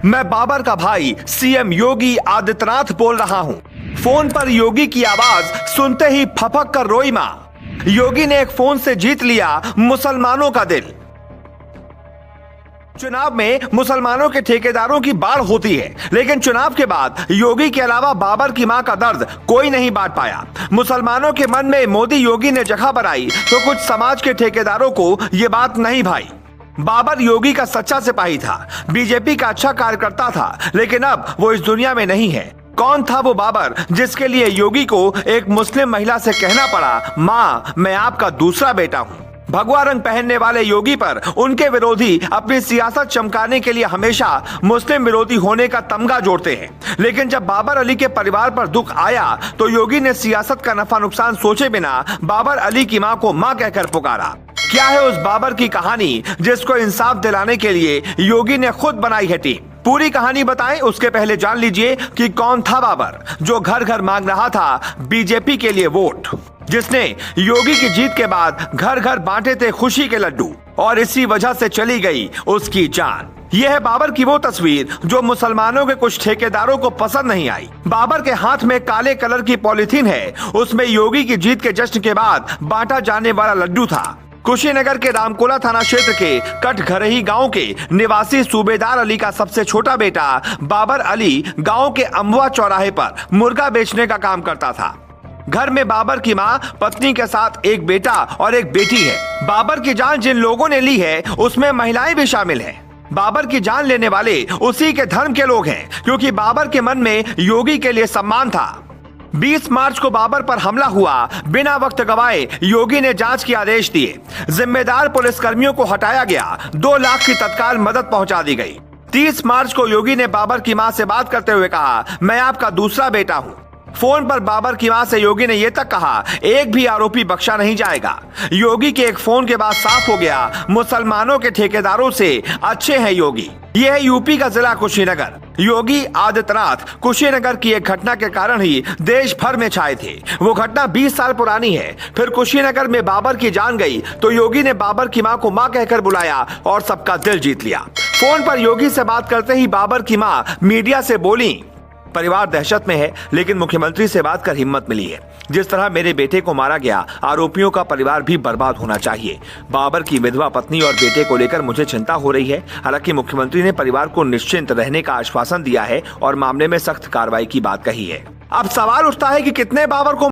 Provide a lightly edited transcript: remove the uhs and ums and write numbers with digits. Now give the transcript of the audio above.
मैं बाबर का भाई सीएम योगी आदित्यनाथ बोल रहा हूं। फोन पर योगी की आवाज सुनते ही फपक कर रोई मां। योगी ने एक फोन से जीत लिया मुसलमानों का दिल। चुनाव में मुसलमानों के ठेकेदारों की बाढ़ होती है, लेकिन चुनाव के बाद योगी के अलावा बाबर की मां का दर्द कोई नहीं बांट पाया। मुसलमानों के मन में मोदी योगी ने जगह बनाई तो कुछ समाज के ठेकेदारों को यह बात नहीं भाई। बाबर योगी का सच्चा सिपाही था, बीजेपी का अच्छा कार्यकर्ता था, लेकिन अब वो इस दुनिया में नहीं है। कौन था वो बाबर जिसके लिए योगी को एक मुस्लिम महिला से कहना पड़ा, माँ मैं आपका दूसरा बेटा हूँ। भगवा रंग पहनने वाले योगी पर उनके विरोधी अपनी सियासत चमकाने के लिए हमेशा मुस्लिम विरोधी होने का तमगा जोड़ते हैं, लेकिन जब बाबर अली के परिवार पर दुख आया तो योगी ने सियासत का नफा नुकसान सोचे बिना बाबर अली की मां को मां कहकर पुकारा। क्या है उस बाबर की कहानी जिसको इंसाफ दिलाने के लिए योगी ने खुद बनाई है टीम? पूरी कहानी बताएं उसके पहले जान लीजिए कि कौन था बाबर जो घर घर मांग रहा था बीजेपी के लिए वोट, जिसने योगी की जीत के बाद घर घर बांटे थे खुशी के लड्डू और इसी वजह से चली गई उसकी जान। यह है बाबर की वो तस्वीर जो मुसलमानों के कुछ ठेकेदारों को पसंद नहीं आई। बाबर के हाथ में काले कलर की पॉलिथीन है, उसमें योगी की जीत के जश्न के बाद बांटा जाने वाला लड्डू था। कुशीनगर के रामकोला थाना क्षेत्र के कटघरही गांव के निवासी सूबेदार अली का सबसे छोटा बेटा बाबर अली गांव के अम्बुआ चौराहे पर मुर्गा बेचने का काम करता था। घर में बाबर की मां, पत्नी के साथ एक बेटा और एक बेटी है। बाबर की जान जिन लोगों ने ली है उसमें महिलाएं भी शामिल हैं। बाबर की जान लेने वाले उसी के धर्म के लोग हैं, क्योंकि बाबर के मन में योगी के लिए सम्मान था। 20 मार्च को बाबर पर हमला हुआ। बिना वक्त गवाए योगी ने जांच के आदेश दिए। जिम्मेदार पुलिसकर्मियों को हटाया गया। 2 लाख की तत्काल मदद पहुंचा दी गई। 30 मार्च को योगी ने बाबर की मां से बात करते हुए कहा, मैं आपका दूसरा बेटा हूं। फोन पर बाबर की मां से योगी ने यह तक कहा, एक भी आरोपी बख्शा नहीं जाएगा। योगी के एक फोन के बाद साफ हो गया मुसलमानों के ठेकेदारों से अच्छे हैं योगी। यह है यूपी का जिला कुशीनगर। योगी आदित्यनाथ कुशीनगर की एक घटना के कारण ही देश भर में छाए थे। वो घटना 20 साल पुरानी है। फिर कुशीनगर में बाबर की जान गई तो योगी ने बाबर की मां को मां कहकर बुलाया और सबका दिल जीत लिया। फोन पर योगी से बात करते ही बाबर की मां मीडिया से बोली, परिवार दहशत में है, लेकिन मुख्यमंत्री से बात कर हिम्मत मिली है। जिस तरह मेरे बेटे को मारा गया, आरोपियों का परिवार भी बर्बाद होना चाहिए। बाबर की विधवा पत्नी और बेटे को लेकर मुझे चिंता हो रही है। हालांकि मुख्यमंत्री ने परिवार को निश्चिंत रहने का आश्वासन दिया है और मामले में सख्त कार्रवाई की बात कही है। अब सवाल उठता है कि कितने बाबर को